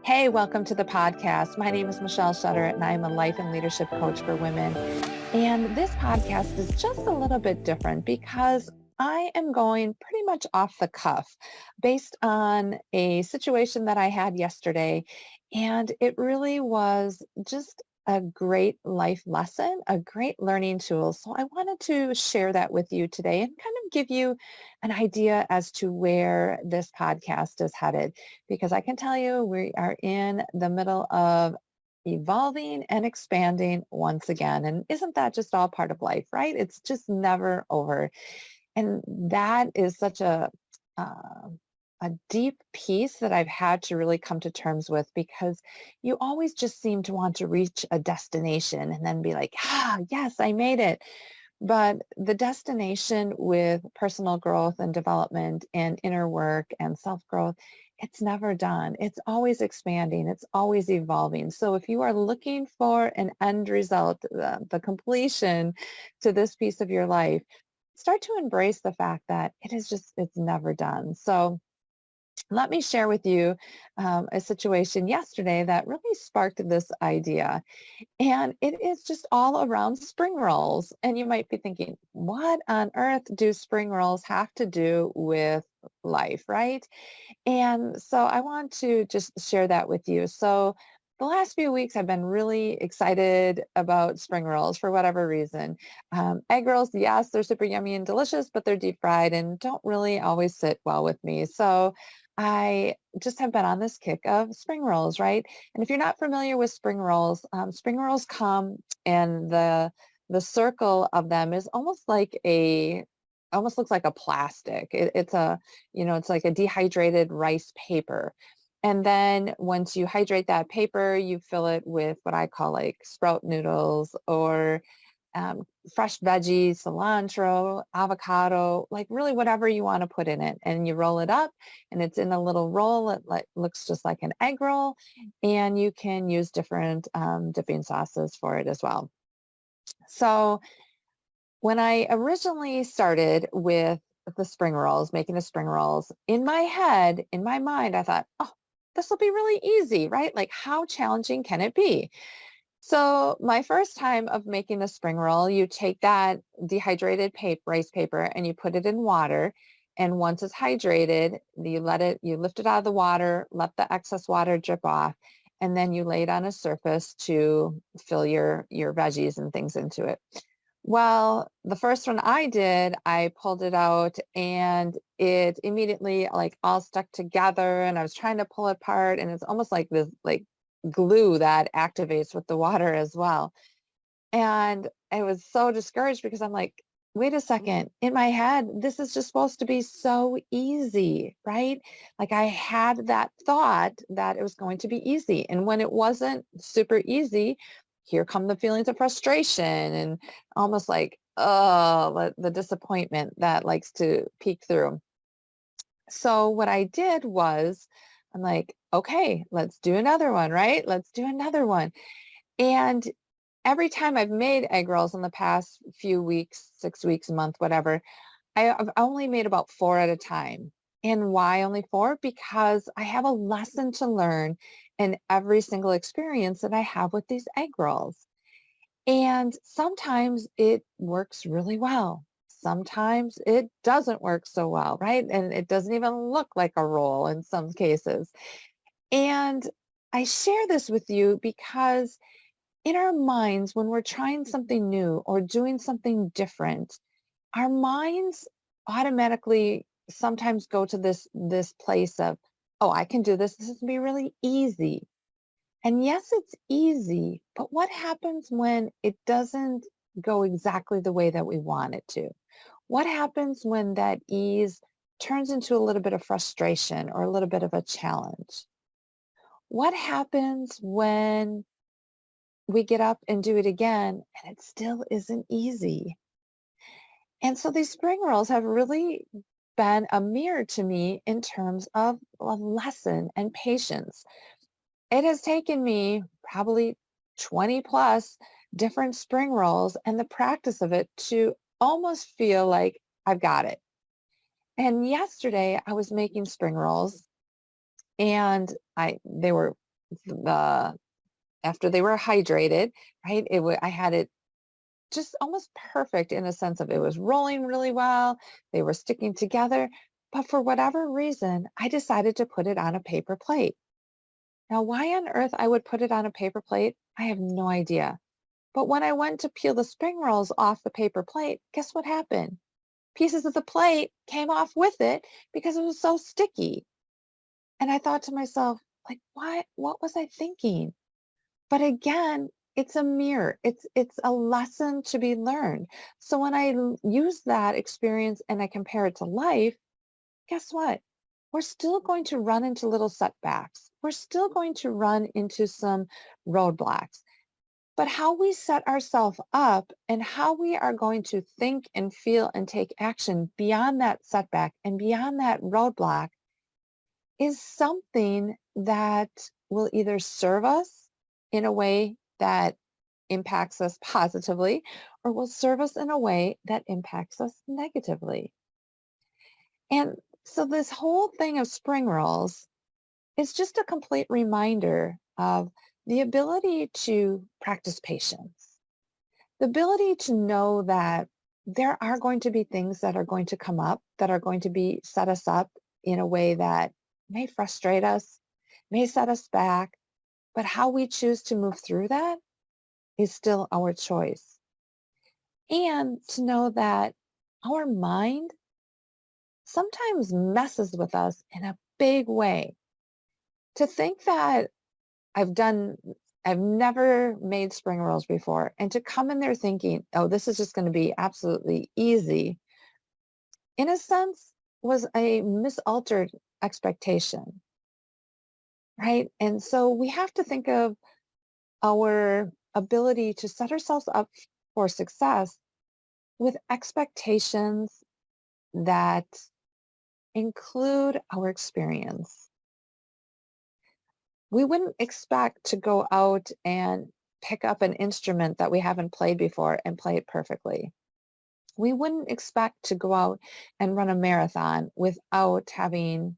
Hey, welcome to the podcast. My name is Michelle Shutter, and I'm a life and leadership coach for women. And this podcast is just a little bit different because I am going pretty much off the cuff based on a situation that I had yesterday. And it really was just a great life lesson, a great learning tool. So I wanted to share that with you today and kind of give you an idea as to where this podcast is headed, because I can tell you we are in the middle of evolving and expanding once again. And isn't that just all part of life, right? It's just never over. And that is such uh, a deep piece that I've had to really come to terms with, because you always just seem to want to reach a destination and then be like, yes, I made it. But the destination with personal growth and development and inner work and self-growth, it's never done. It's always expanding. It's always evolving. So if you are looking for an end result, the completion to this piece of your life, start to embrace the fact that it's never done. So let me share with you a situation yesterday that really sparked this idea. And it is just all around spring rolls. And you might be thinking, what on earth do spring rolls have to do with life, right? And so I want to just share that with you. So the last few weeks, I've been really excited about spring rolls for whatever reason. Egg rolls, yes, they're super yummy and delicious, but they're deep fried and don't really always sit well with me. So I just have been on this kick of spring rolls, right? And if you're not familiar with spring rolls come and the circle of them is almost looks like a plastic. It's like a dehydrated rice paper. And then once you hydrate that paper, you fill it with what I call like sprout noodles or um, fresh veggies, cilantro, avocado, like really whatever you want to put in it. And you roll it up and it's in a little roll. It looks just like an egg roll. And you can use different dipping sauces for it as well. So when I originally started with the spring rolls, making the spring rolls, in my head, in my mind, I thought, oh, this will be really easy, right? Like, how challenging can it be? So my first time of making the spring roll, you take that dehydrated rice paper and you put it in water. And once it's hydrated, you lift it out of the water, let the excess water drip off, and then you lay it on a surface to fill your veggies and things into it. Well, the first one I did, I pulled it out and it immediately like all stuck together and I was trying to pull it apart and it's almost like this like glue that activates with the water as well. And I was so discouraged because I'm like, wait a second, in my head, this is just supposed to be so easy, right? Like I had that thought that it was going to be easy. And when it wasn't super easy, here come the feelings of frustration and almost like, oh, the disappointment that likes to peek through. So what I did was, I'm like, okay, let's do another one, right? Let's do another one. And every time I've made egg rolls in the past few weeks, 6 weeks, a month, whatever, I've only made about 4 at a time. And why only 4? Because I have a lesson to learn in every single experience that I have with these egg rolls. And sometimes it works really well. Sometimes it doesn't work so well, right? And it doesn't even look like a roll in some cases. And I share this with you because in our minds, when we're trying something new or doing something different, our minds automatically sometimes go to this place of, oh, I can do this. This is going to be really easy. And yes, it's easy, but what happens when it doesn't go exactly the way that we want it to? What happens when that ease turns into a little bit of frustration or a little bit of a challenge? What happens when we get up and do it again and it still isn't easy? And so these spring rolls have really been a mirror to me in terms of a lesson and patience. It has taken me probably 20 plus different spring rolls and the practice of it to almost feel like I've got it. And yesterday I was making spring rolls and they were the after they were hydrated, right? I had it just almost perfect in a sense of it was rolling really well. They were sticking together. But for whatever reason, I decided to put it on a paper plate. Now, why on earth I would put it on a paper plate, I have no idea. But when I went to peel the spring rolls off the paper plate, guess what happened? Pieces of the plate came off with it because it was so sticky. And I thought to myself, like, what was I thinking? But again, it's a mirror. It's a lesson to be learned. So when I use that experience and I compare it to life, guess what? We're still going to run into little setbacks. We're still going to run into some roadblocks. But how we set ourselves up and how we are going to think and feel and take action beyond that setback and beyond that roadblock is something that will either serve us in a way that impacts us positively or will serve us in a way that impacts us negatively. And so this whole thing of spring rolls is just a complete reminder of the ability to practice patience, the ability to know that there are going to be things that are going to come up that are going to be set us up in a way that may frustrate us, may set us back, but how we choose to move through that is still our choice. And to know that our mind sometimes messes with us in a big way. To think that I've done, I've never made spring rolls before, and to come in there thinking, oh, this is just going to be absolutely easy, in a sense, was a misaltered expectation, right? And so we have to think of our ability to set ourselves up for success with expectations that include our experience. We wouldn't expect to go out and pick up an instrument that we haven't played before and play it perfectly. We wouldn't expect to go out and run a marathon without having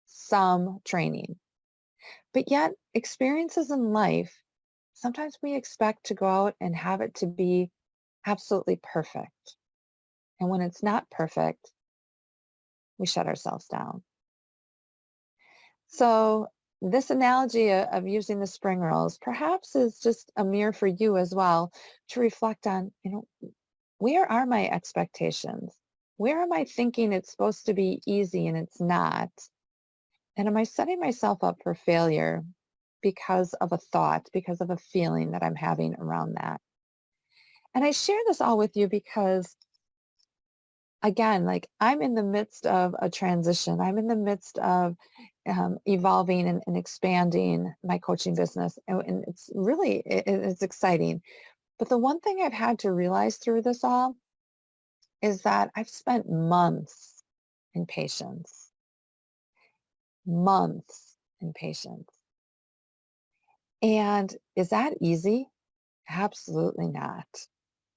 some training. But yet, experiences in life, sometimes we expect to go out and have it to be absolutely perfect. And when it's not perfect, we shut ourselves down. So this analogy of using the spring rolls perhaps is just a mirror for you as well to reflect on, where are my expectations? Where am I thinking it's supposed to be easy and it's not? And am I setting myself up for failure because of a thought, because of a feeling that I'm having around that? And I share this all with you because, again, like I'm in the midst of a transition. I'm in the midst of evolving and expanding my coaching business. And it's really, it's exciting. But the one thing I've had to realize through this all is that I've spent months in patience, months in patience. And is that easy? Absolutely not.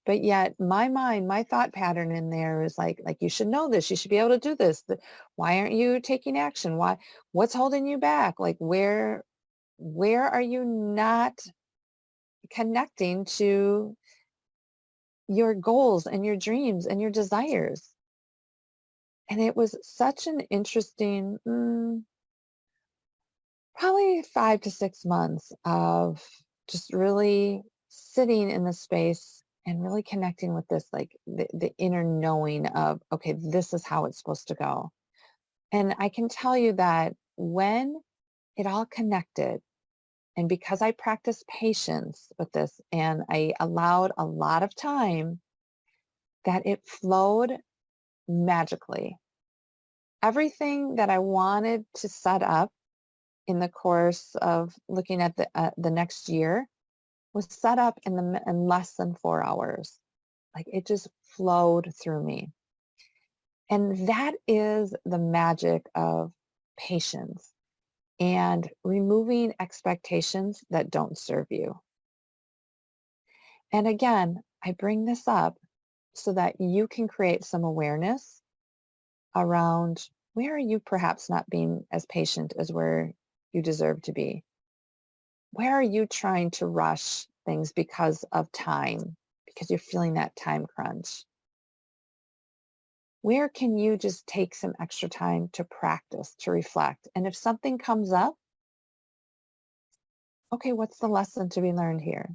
But yet my mind, my thought pattern in there is like you should know this. You should be able to do this. Why aren't you taking action? What's holding you back? Like where are you not connecting to your goals and your dreams and your desires? And it was such an interesting, probably 5 to 6 months of just really sitting in the space and really connecting with this, like the inner knowing of, okay, this is how it's supposed to go. And I can tell you that when it all connected, and because I practiced patience with this and I allowed a lot of time, that it flowed magically. Everything that I wanted to set up in the course of looking at the next year was set up in less than 4 hours. Like it just flowed through me. And that is the magic of patience and removing expectations that don't serve you. And again, I bring this up so that you can create some awareness around where are you perhaps not being as patient as where you deserve to be? Where are you trying to rush things because of time, because you're feeling that time crunch? Where can you just take some extra time to practice, to reflect? And if something comes up, okay, what's the lesson to be learned here?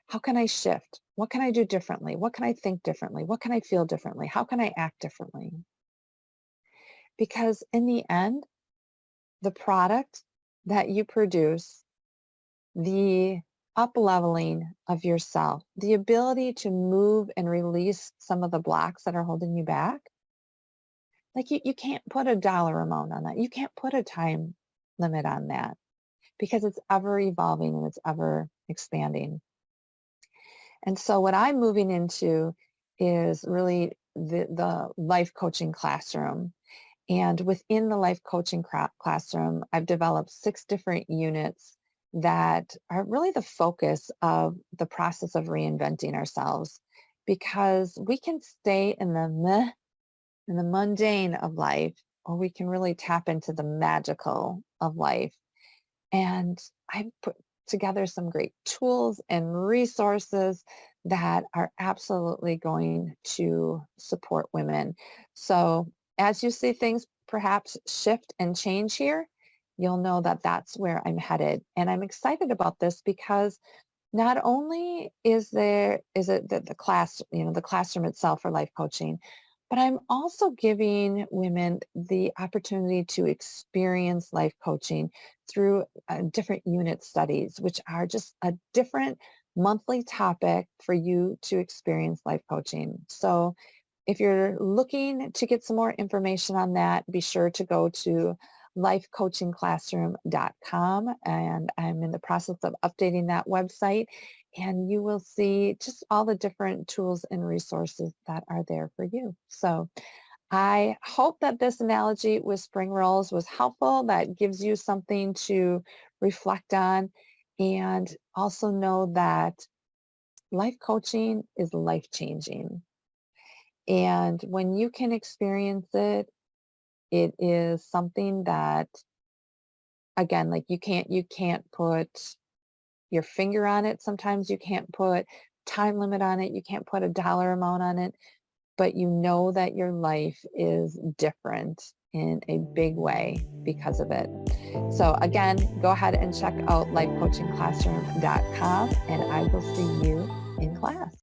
How can I shift? What can I do differently? What can I think differently? What can I feel differently? How can I act differently? Because in the end, the product that you produce, the up leveling of yourself, the ability to move and release some of the blocks that are holding you back, like you can't put a dollar amount on that. You can't put a time limit on that because it's ever evolving and it's ever expanding. And so what I'm moving into is really the life coaching classroom. And within the life coaching classroom, I've developed 6 different units that are really the focus of the process of reinventing ourselves, because we can stay in the meh, in the mundane of life, or we can really tap into the magical of life. And I put together some great tools and resources that are absolutely going to support women. So as you see things perhaps shift and change here, you'll know that that's where I'm headed. And I'm excited about this because not only is it the class, the classroom itself for life coaching, but I'm also giving women the opportunity to experience life coaching through different unit studies, which are just a different monthly topic for you to experience life coaching. So if you're looking to get some more information on that, be sure to go to lifecoachingclassroom.com, and I'm in the process of updating that website, and you will see just all the different tools and resources that are there for you. So I hope that this analogy with spring rolls was helpful, that gives you something to reflect on, and also know that life coaching is life changing. And when you can experience it, it is something that, again, like you can't put your finger on it. Sometimes you can't put time limit on it. You can't put a dollar amount on it, but you know that your life is different in a big way because of it. So again, go ahead and check out lifecoachingclassroom.com, and I will see you in class.